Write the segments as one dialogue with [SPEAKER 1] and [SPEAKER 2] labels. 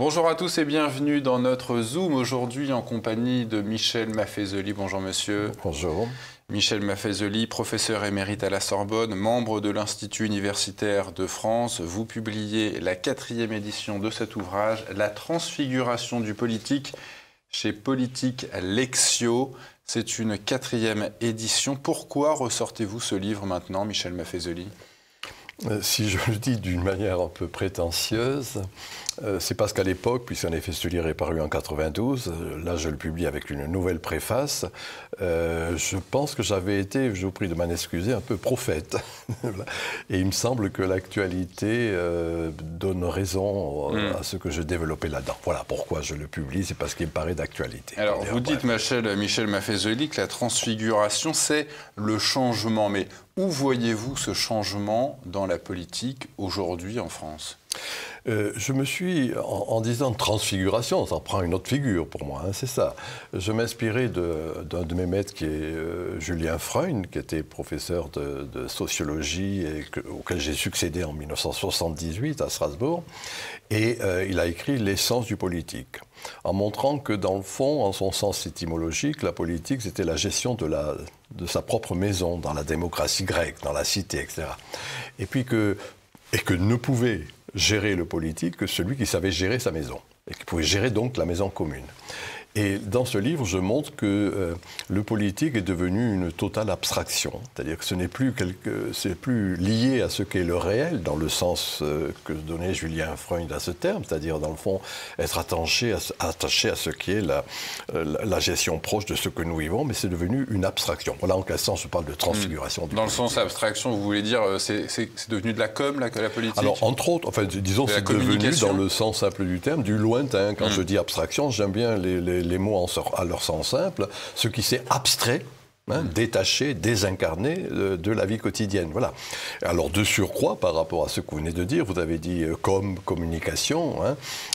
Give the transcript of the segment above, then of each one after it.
[SPEAKER 1] Bonjour à tous et bienvenue dans notre Zoom aujourd'hui en compagnie de Michel Maffezoli. Bonjour monsieur.
[SPEAKER 2] Bonjour.
[SPEAKER 1] Michel Maffezoli, professeur émérite à la Sorbonne, membre de l'Institut universitaire de France. Vous publiez la 4e édition de cet ouvrage, La transfiguration du politique, chez Politique Lexio. C'est une 4e édition. Pourquoi ressortez-vous ce livre maintenant, Michel Maffezoli ?
[SPEAKER 2] Si je le dis d'une manière un peu prétentieuse, c'est parce qu'à l'époque, puisqu'en effet ce livre est paru en 92, là je le publie avec une nouvelle préface, je pense que j'avais été, je vous prie de m'en excuser, un peu prophète. Et il me semble que l'actualité donne raison à ce que je développais là-dedans. Voilà pourquoi je le publie, c'est parce qu'il me paraît d'actualité.
[SPEAKER 1] Alors vous dites, Michel Maffezoli, que la transfiguration c'est le changement, mais où voyez-vous ce changement dans la politique aujourd'hui en France ?
[SPEAKER 2] Je me suis, en disant transfiguration, ça prend une autre figure pour moi, hein, c'est ça. Je m'inspirais d'un de mes maîtres qui est Julien Freund, qui était professeur de sociologie et auquel j'ai succédé en 1978 à Strasbourg. Et il a écrit L'essence du politique, en montrant que dans le fond, en son sens étymologique, la politique c'était la gestion de sa propre maison, dans la démocratie grecque, dans la cité, etc. Et que ne pouvait gérer le politique que celui qui savait gérer sa maison, et qui pouvait gérer donc la maison commune. Et dans ce livre, je montre que le politique est devenu une totale abstraction. C'est-à-dire que ce n'est plus lié à ce qu'est le réel, dans le sens que donnait Julien Freund à ce terme, c'est-à-dire, dans le fond, être attaché à ce qui est la gestion proche de ce que nous vivons, mais c'est devenu une abstraction. Voilà en quel sens je parle de transfiguration du
[SPEAKER 1] Dans
[SPEAKER 2] politique.
[SPEAKER 1] le sens abstraction, vous voulez dire c'est devenu de la com, la politique ?
[SPEAKER 2] Alors, entre autres, enfin, disons, c'est devenu, dans le sens simple du terme, du lointain. Quand je dis abstraction, j'aime bien les mots à leur sens simple, ce qui s'est abstrait, détaché, désincarné de la vie quotidienne. Voilà. Alors, de surcroît, par rapport à ce que vous venez de dire, vous avez dit communication.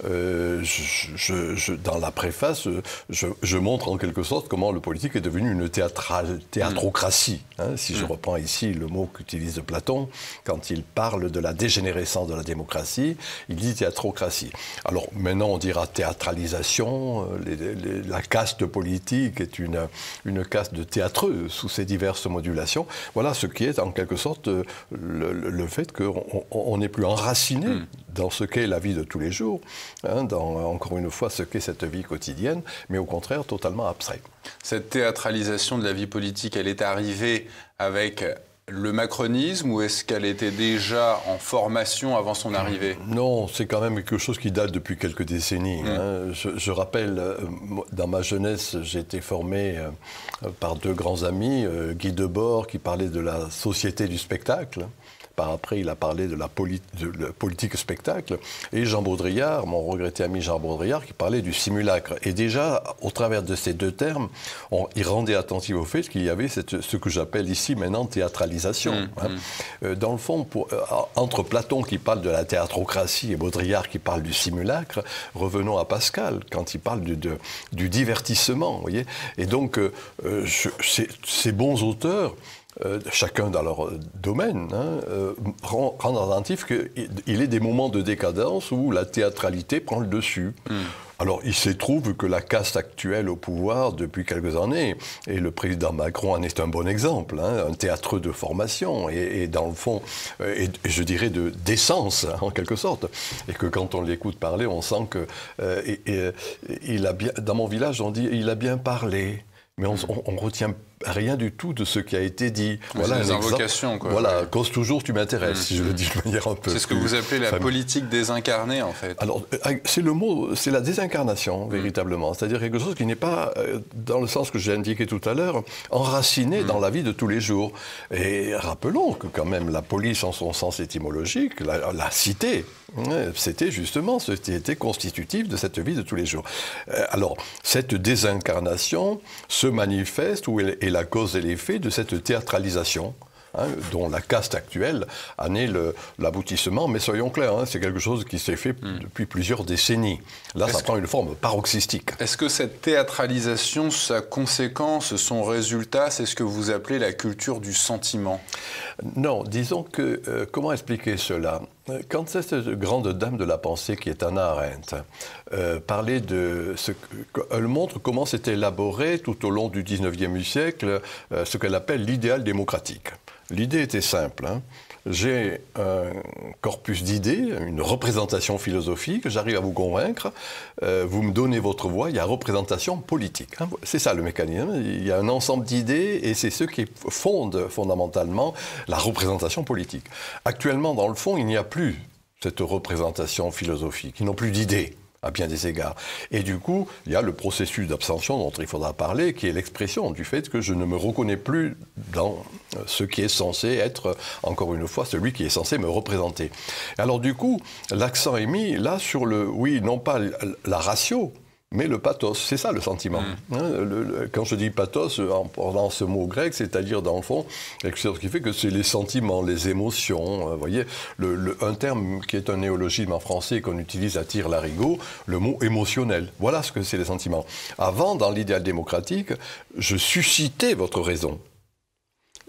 [SPEAKER 2] Dans la préface, je montre en quelque sorte comment le politique est devenu une théatrocratie. Si je reprends ici le mot qu'utilise Platon, quand il parle de la dégénérescence de la démocratie, il dit théatrocratie. Alors, maintenant, on dira théâtralisation. La caste politique est une caste de théâtre sous ces diverses modulations. Voilà ce qui est en quelque sorte le fait qu'on n'est plus enraciné dans ce qu'est la vie de tous les jours, dans, encore une fois, ce qu'est cette vie quotidienne, mais au contraire totalement abstrait.
[SPEAKER 1] Cette théâtralisation de la vie politique, elle est arrivée avec le macronisme ou est-ce qu'elle était déjà en formation avant son arrivée ?
[SPEAKER 2] Non, c'est quand même quelque chose qui date depuis quelques décennies. Je rappelle, dans ma jeunesse, j'ai été formé par deux grands amis, Guy Debord qui parlait de la société du spectacle. Par après, il a parlé de la politique spectacle. Et Jean Baudrillard, mon regretté ami Jean Baudrillard, qui parlait du simulacre. Et déjà, au travers de ces deux termes, il rendait attentif au fait qu'il y avait ce que j'appelle ici maintenant théâtralisation. Dans le fond, entre Platon qui parle de la théatrocratie et Baudrillard qui parle du simulacre, revenons à Pascal, quand il parle du divertissement. Vous voyez. Et donc, ces bons auteurs, chacun dans leur domaine, rendre attentif qu'il est des moments de décadence où la théâtralité prend le dessus. Alors, il se trouve que la caste actuelle au pouvoir depuis quelques années, et le président Macron en est un bon exemple, un théâtre de formation, et dans le fond, et je dirais d'essence, en quelque sorte. Et que quand on l'écoute parler, on sent que il a bien, dans mon village, on dit « il a bien parlé ». Mais on retient rien du tout de ce qui a été dit.
[SPEAKER 1] Voilà des invocations, quoi.
[SPEAKER 2] Voilà, cause toujours tu m'intéresses, si je le dis de manière un peu.
[SPEAKER 1] C'est ce que vous appelez la politique désincarnée, en fait.
[SPEAKER 2] Alors, c'est le mot, c'est la désincarnation, véritablement. C'est-à-dire quelque chose qui n'est pas, dans le sens que j'ai indiqué tout à l'heure, enraciné dans la vie de tous les jours. Et rappelons que quand même la police, en son sens étymologique, la cité, c'était justement ce qui était constitutif de cette vie de tous les jours. Alors, cette désincarnation se manifeste, ou est la cause et l'effet de cette théâtralisation hein, dont la caste actuelle en est l'aboutissement. Mais soyons clairs, hein, c'est quelque chose qui s'est fait depuis plusieurs décennies. Là, ça prend une forme paroxystique.
[SPEAKER 1] Est-ce que cette théâtralisation, sa conséquence, son résultat, c'est ce que vous appelez la culture du sentiment?
[SPEAKER 2] Non, disons que, comment expliquer cela? Quand cette grande dame de la pensée qui est Hannah Arendt parlait de ce qu'elle montre comment s'est élaboré tout au long du XIXe siècle ce qu'elle appelle l'idéal démocratique. L'idée était simple, hein. J'ai un corpus d'idées, une représentation philosophique, j'arrive à vous convaincre, vous me donnez votre voix, il y a représentation politique. Hein. C'est ça le mécanisme, il y a un ensemble d'idées et c'est ce qui fonde fondamentalement la représentation politique. Actuellement, dans le fond, il n'y a plus cette représentation philosophique, ils n'ont plus d'idées à bien des égards. Et du coup, il y a le processus d'abstention dont il faudra parler, qui est l'expression du fait que je ne me reconnais plus dans ce qui est censé être, encore une fois, celui qui est censé me représenter. Alors du coup, l'accent est mis là sur le, oui, non pas la ratio, mais le pathos, c'est ça le sentiment. Quand je dis pathos, en parlant ce mot grec, c'est-à-dire dans le fond, quelque chose qui fait que c'est les sentiments, les émotions. Vous voyez, un terme qui est un néologisme en français qu'on utilise à tire-larigot, le mot émotionnel. Voilà ce que c'est les sentiments. Avant, dans l'idéal démocratique, je suscitais votre raison.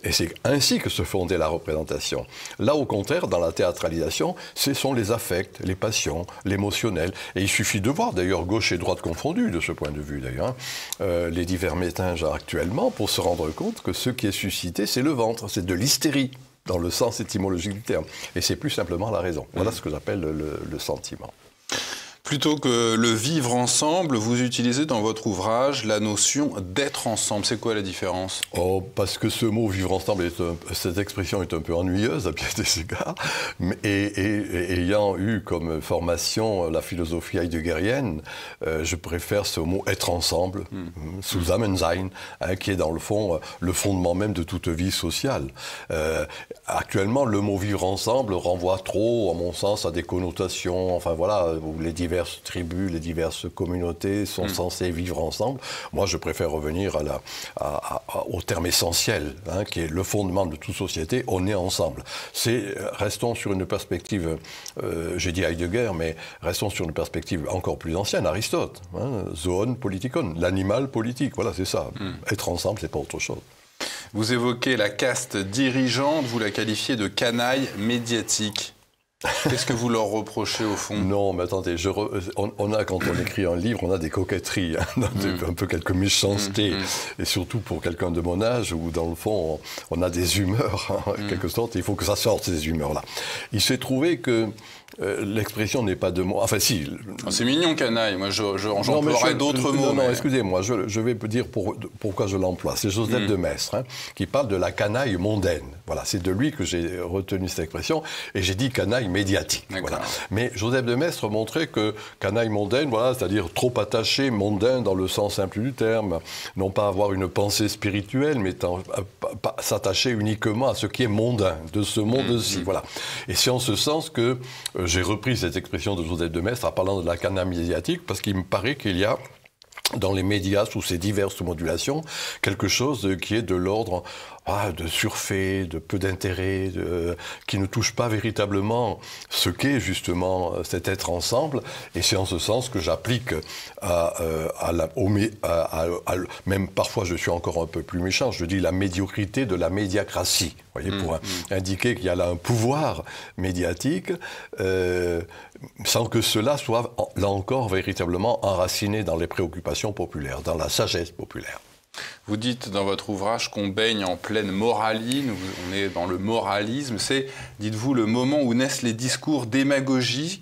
[SPEAKER 2] Et c'est ainsi que se fondait la représentation. Là, au contraire, dans la théâtralisation, ce sont les affects, les passions, l'émotionnel. Et il suffit de voir, d'ailleurs, gauche et droite confondues, de ce point de vue, d'ailleurs, les divers métinges actuellement, pour se rendre compte que ce qui est suscité, c'est le ventre, c'est de l'hystérie, dans le sens étymologique du terme. Et c'est plus simplement la raison. Voilà ce que j'appelle le sentiment.
[SPEAKER 1] Plutôt que le vivre ensemble, vous utilisez dans votre ouvrage la notion d'être ensemble. C'est quoi la différence? Oh,
[SPEAKER 2] parce que ce mot vivre ensemble, cette expression est un peu ennuyeuse à bien des égards. Et ayant eu comme formation la philosophie heideggerienne, je préfère ce mot être ensemble, Zusammensein, hein, qui est dans le fond le fondement même de toute vie sociale. Actuellement, le mot vivre ensemble renvoie trop, à mon sens, à des connotations, enfin voilà, où les diverses tribus, les diverses communautés sont censées vivre ensemble. Moi, je préfère revenir au terme essentiel, hein, qui est le fondement de toute société, on est ensemble. Restons sur une perspective, j'ai dit Heidegger, mais restons sur une perspective encore plus ancienne, Aristote, hein, zoon politikon, l'animal politique, voilà, c'est ça. Être ensemble, c'est pas autre chose.
[SPEAKER 1] Vous évoquez la caste dirigeante, vous la qualifiez de canaille médiatique. Qu'est-ce que vous leur reprochez au fond?
[SPEAKER 2] Non, mais attendez, on a, quand on écrit un livre, on a des coquetteries, hein, un peu quelques méchancetés, et surtout pour quelqu'un de mon âge, où dans le fond, on a des humeurs, hein, en quelque sorte, et il faut que ça sorte, ces humeurs-là. Il s'est trouvé que l'expression n'est pas de moi. Enfin, si.
[SPEAKER 1] C'est mignon, canaille. Moi, j'emploierais d'autres mots.
[SPEAKER 2] Non, excusez-moi, je vais dire pourquoi je l'emploie. C'est Joseph de Maistre, hein, qui parle de la canaille mondaine. Voilà, c'est de lui que j'ai retenu cette expression, et j'ai dit canaille médiatique. Voilà. Mais Joseph de Maistre montrait que canaille mondaine, voilà, c'est-à-dire trop attaché, mondain dans le sens simple du terme, non pas avoir une pensée spirituelle, mais s'attacher uniquement à ce qui est mondain, de ce monde-ci. Voilà. Et c'est en ce sens que j'ai repris cette expression de Joseph de Maistre en parlant de la canaille médiatique, parce qu'il me paraît qu'il y a dans les médias, sous ces diverses modulations, quelque chose qui est de l'ordre de surfait, de peu d'intérêt, qui ne touche pas véritablement ce qu'est justement cet être ensemble. Et c'est en ce sens que j'applique même parfois je suis encore un peu plus méchant, je dis la médiocrité de la médiacratie. Vous voyez, pour indiquer qu'il y a là un pouvoir médiatique, sans que cela soit, là encore, véritablement enraciné dans les préoccupations populaires, dans la sagesse populaire.
[SPEAKER 1] Vous dites dans votre ouvrage qu'on baigne en pleine moraline, on est dans le moralisme, c'est, dites-vous, le moment où naissent les discours démagogiques,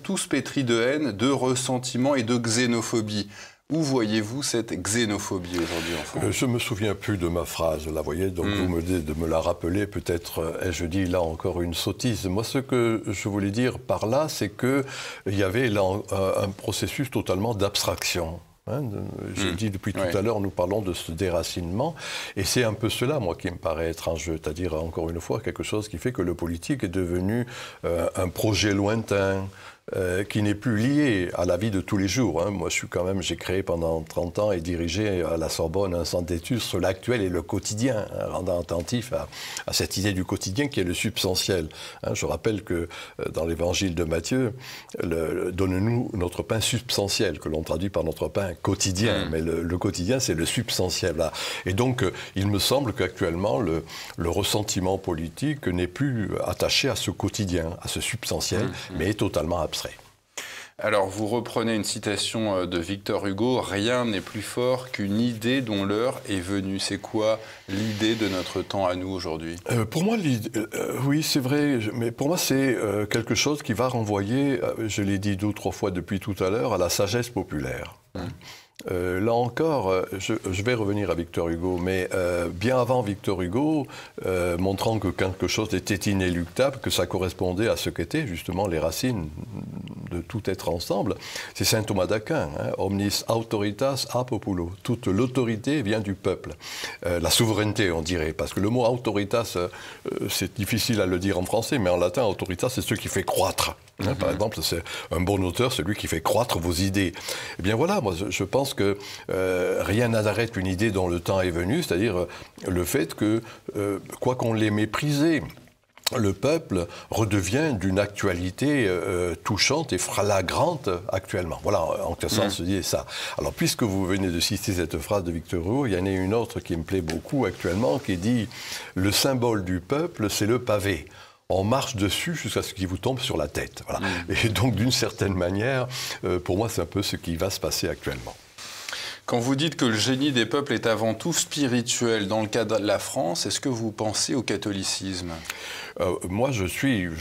[SPEAKER 1] tous pétris de haine, de ressentiment et de xénophobie. Où voyez-vous cette xénophobie aujourd'hui en France?
[SPEAKER 2] Je ne me souviens plus de ma phrase, là, voyez, donc vous me dites de me la rappeler, peut-être, je dis là encore une sottise. Moi, ce que je voulais dire par là, c'est qu'il y avait là un processus totalement d'abstraction. Hein, j'ai dit depuis tout à l'heure, nous parlons de ce déracinement, et c'est un peu cela, moi, qui me paraît étrange, c'est-à-dire, encore une fois, quelque chose qui fait que le politique est devenu un projet lointain, qui n'est plus lié à la vie de tous les jours. Hein. Moi, j'ai créé pendant 30 ans et dirigé à la Sorbonne un centre d'études sur l'actuel et le quotidien, hein, rendant attentif à cette idée du quotidien qui est le substantiel. Hein. Je rappelle que dans l'évangile de Matthieu, donne-nous notre pain substantiel, que l'on traduit par notre pain quotidien. Mais le quotidien, c'est le substantiel. Là. Et donc, il me semble qu'actuellement, le ressentiment politique n'est plus attaché à ce quotidien, à ce substantiel, mais est totalement abstrait.
[SPEAKER 1] Alors, vous reprenez une citation de Victor Hugo, « Rien n'est plus fort qu'une idée dont l'heure est venue ». C'est quoi l'idée de notre temps à nous aujourd'hui ?
[SPEAKER 2] Pour moi, oui, c'est vrai, mais pour moi, c'est quelque chose qui va renvoyer, je l'ai dit 2 ou 3 fois depuis tout à l'heure, à la sagesse populaire. Là encore, je vais revenir à Victor Hugo, mais bien avant Victor Hugo, montrant que quelque chose était inéluctable, que ça correspondait à ce qu'étaient justement les racines de tout être ensemble, c'est saint Thomas d'Aquin, hein, « Omnis autoritas a populo ». Toute l'autorité vient du peuple. La souveraineté, on dirait, parce que le mot autoritas, c'est difficile à le dire en français, mais en latin, autoritas, c'est ce qui fait croître. Hein, par exemple, c'est un bon auteur, celui qui fait croître vos idées. Eh bien voilà, moi je pense que rien n'arrête une idée dont le temps est venu, c'est-à-dire le fait que, quoi qu'on l'ait méprisé, le peuple redevient d'une actualité touchante et flagrante actuellement. Voilà, en quelque sorte, se dit ça. Alors, puisque vous venez de citer cette phrase de Victor Hugo, il y en a une autre qui me plaît beaucoup actuellement, qui dit « Le symbole du peuple, c'est le pavé ». On marche dessus jusqu'à ce qu'il vous tombe sur la tête. Voilà. Et donc, d'une certaine manière, pour moi, c'est un peu ce qui va se passer actuellement.
[SPEAKER 1] Quand vous dites que le génie des peuples est avant tout spirituel, dans le cas de la France, est-ce que vous pensez au catholicisme ?
[SPEAKER 2] Moi, je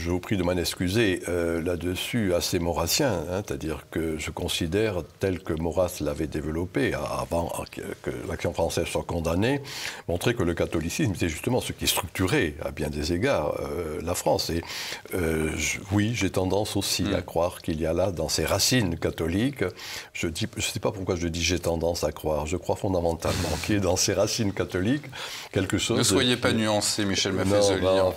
[SPEAKER 2] vous prie de m'en excuser, là-dessus assez maurassien, hein, c'est-à-dire que je considère, tel que Maurras l'avait développé avant que l'Action française soit condamnée, montrer que le catholicisme, c'est justement ce qui structurait, à bien des égards, la France. Et oui, j'ai tendance aussi à croire qu'il y a là, dans ses racines catholiques, je ne sais pas pourquoi je dis j'ai tendance à croire, je crois fondamentalement qu'il y a dans ses racines catholiques quelque chose...
[SPEAKER 1] Ne soyez pas nuancé, Michel Maffezoli.
[SPEAKER 2] Non,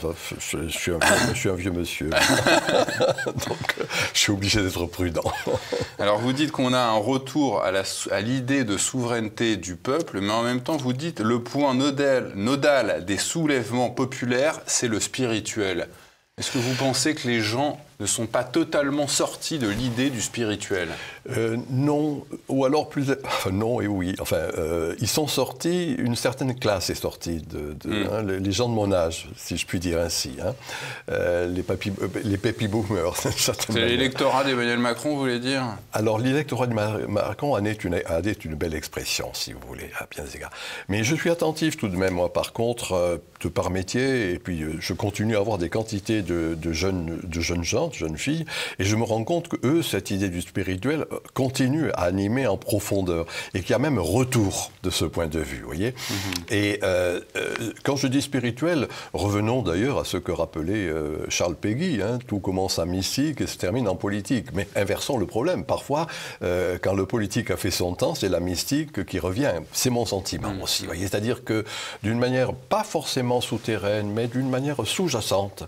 [SPEAKER 2] je suis un vieux monsieur. Donc, je suis obligé d'être prudent.
[SPEAKER 1] Alors, vous dites qu'on a un retour à l'idée de souveraineté du peuple, mais en même temps, vous dites le point nodal des soulèvements populaires, c'est le spirituel. Est-ce que vous pensez que les gens ne sont pas totalement sortis de l'idée du spirituel ?
[SPEAKER 2] Non, ou alors plus... Enfin, non et oui. Enfin, ils sont sortis, une certaine classe est sortie, hein, les gens de mon âge, si je puis dire ainsi. Hein. Les baby boomers.
[SPEAKER 1] C'est l'électorat d'Emmanuel Macron, vous voulez dire ?
[SPEAKER 2] Alors, l'électorat de Macron en est une belle expression, si vous voulez, à bien des égards. Mais je suis attentif tout de même, moi, par contre, de par métier, et puis je continue à avoir des quantités de jeunes gens, de jeunes filles, et je me rends compte que eux, cette idée du spirituel continue à animer en profondeur, et qu'il y a même retour de ce point de vue, vous voyez. Et quand je dis spirituel, revenons d'ailleurs à ce que rappelait Charles Péguy, hein, tout commence en mystique et se termine en politique. Mais inversons le problème, parfois, quand le politique a fait son temps, c'est la mystique qui revient. C'est mon sentiment aussi, vous voyez. C'est-à-dire que d'une manière pas forcément souterraine, mais d'une manière sous-jacente,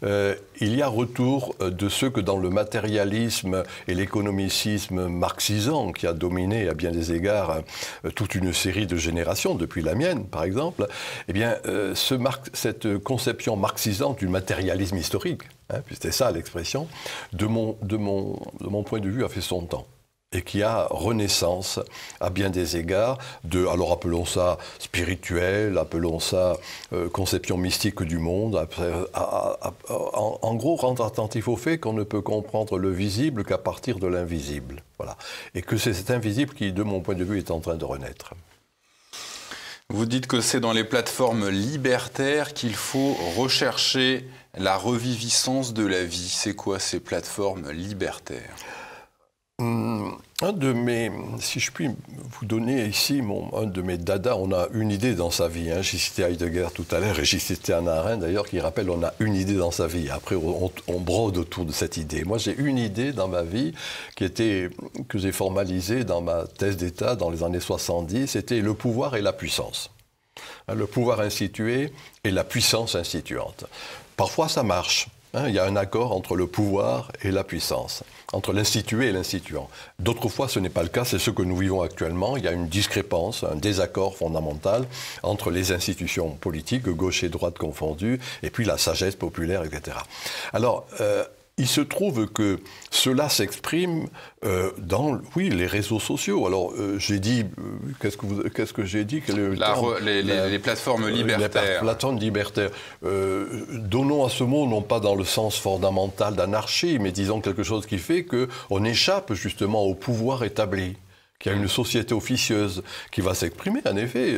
[SPEAKER 2] il y a retour de ce que dans le matérialisme et l'économicisme marxisant qui a dominé à bien des égards toute une série de générations, depuis la mienne par exemple, eh bien cette conception marxisante du matérialisme historique, hein, puis c'était ça l'expression, de mon point de vue a fait son temps. Et qui a renaissance à bien des égards alors appelons ça spirituel, appelons ça conception mystique du monde, en gros rendre attentif au fait qu'on ne peut comprendre le visible qu'à partir de l'invisible. Voilà. Et que c'est cet invisible qui, de mon point de vue, est en train de renaître.
[SPEAKER 1] Vous dites que c'est dans les plateformes libertaires qu'il faut rechercher la reviviscence de la vie. C'est quoi ces plateformes libertaires ?
[SPEAKER 2] Si je puis vous donner ici un de mes dadas, on a une idée dans sa vie. Hein. J'ai cité Heidegger tout à l'heure et j'ai cité Hannah Arendt d'ailleurs qui rappelle on a une idée dans sa vie. Après on brode autour de cette idée. Moi j'ai une idée dans ma vie que j'ai formalisée dans ma thèse d'État dans les années 70, c'était le pouvoir et la puissance. Hein, le pouvoir institué et la puissance instituante. Parfois ça marche. Il y a un accord entre le pouvoir et la puissance, entre l'institué et l'instituant. D'autres fois, ce n'est pas le cas, c'est ce que nous vivons actuellement. Il y a une discrépance, un désaccord fondamental entre les institutions politiques, gauche et droite confondues, et puis la sagesse populaire, etc. Alors, il se trouve que cela s'exprime dans, oui, les réseaux sociaux. Alors, j'ai dit, qu'est-ce que j'ai dit?
[SPEAKER 1] Les plateformes libertaires.
[SPEAKER 2] Les plateformes libertaires. Donnons à ce mot, non pas dans le sens fondamental d'anarchie, mais disons quelque chose qui fait qu'on échappe justement au pouvoir établi, qu'il y a une société officieuse qui va s'exprimer, en effet,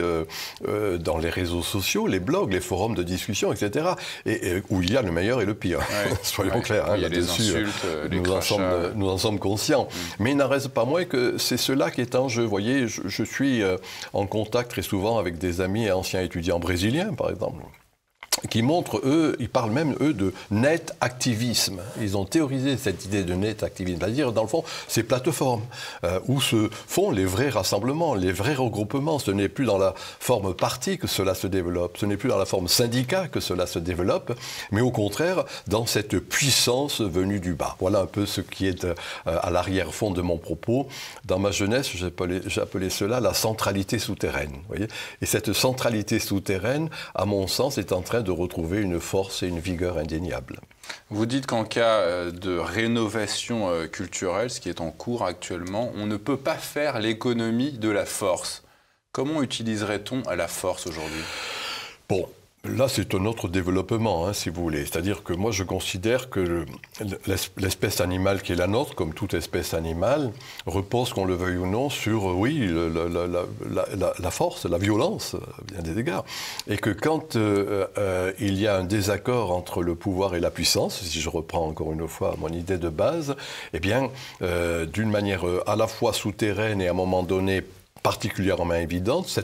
[SPEAKER 2] dans les réseaux sociaux, les blogs, les forums de discussion, etc., et où il y a le meilleur et le pire. Ouais, soyons clairs,
[SPEAKER 1] il y a des insultes, des crachats.
[SPEAKER 2] Nous en sommes conscients. Mais il n'en reste pas moins que c'est cela qui est en jeu. Vous voyez, je suis en contact très souvent avec des amis et anciens étudiants brésiliens, par exemple, qui montrent, eux, ils parlent même, eux, de net activisme. Ils ont théorisé cette idée de net activisme, c'est-à-dire, dans le fond, ces plateformes où se font les vrais rassemblements, les vrais regroupements. Ce n'est plus dans la forme parti que cela se développe, ce n'est plus dans la forme syndicat que cela se développe, mais au contraire, dans cette puissance venue du bas. Voilà un peu ce qui est à l'arrière-fond de mon propos. Dans ma jeunesse, j'appelais cela la centralité souterraine. Vous voyez ? Et cette centralité souterraine, à mon sens, est en train de retrouver une force et une vigueur indéniables.
[SPEAKER 1] Vous dites qu'en cas de rénovation culturelle, ce qui est en cours actuellement, on ne peut pas faire l'économie de la force. Comment utiliserait-on la force aujourd'hui ?
[SPEAKER 2] Bon, là, c'est un autre développement, si vous voulez. C'est-à-dire que moi, je considère que l'espèce animale qui est la nôtre, comme toute espèce animale, repose, qu'on le veuille ou non, sur, oui, la force, la violence, à bien des égards. Et que quand il y a un désaccord entre le pouvoir et la puissance, si je reprends encore une fois mon idée de base, eh bien, d'une manière à la fois souterraine et à un moment donné particulièrement évidente,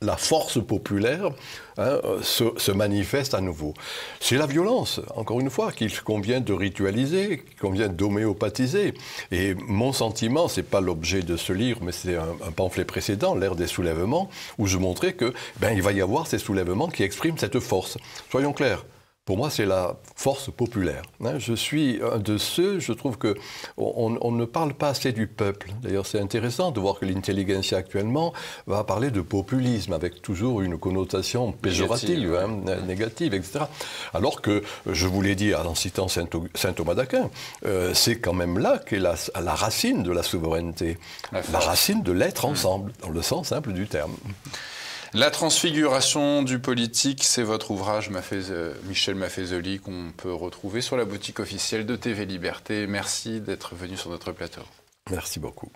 [SPEAKER 2] la force populaire se manifeste à nouveau. C'est la violence, encore une fois, qu'il convient de ritualiser, qu'il convient d'homéopathiser. Et mon sentiment, ce n'est pas l'objet de ce livre, mais c'est un pamphlet précédent, l'ère des soulèvements, où je montrais que il va y avoir ces soulèvements qui expriment cette force. Soyons clairs. Pour moi, c'est la force populaire. Je suis un de ceux, je trouve qu'on ne parle pas assez du peuple. D'ailleurs, c'est intéressant de voir que l'intelligentsia actuellement va parler de populisme, avec toujours une connotation péjorative, négative, etc. Alors que, je vous l'ai dit en citant saint Thomas d'Aquin, c'est quand même là qu'est la racine de la souveraineté, la racine de l'être ensemble, dans le sens simple du terme.
[SPEAKER 1] La transfiguration du politique, c'est votre ouvrage, Michel Maffezoli, qu'on peut retrouver sur la boutique officielle de TV Liberté. Merci d'être venu sur notre plateau.
[SPEAKER 2] Merci beaucoup.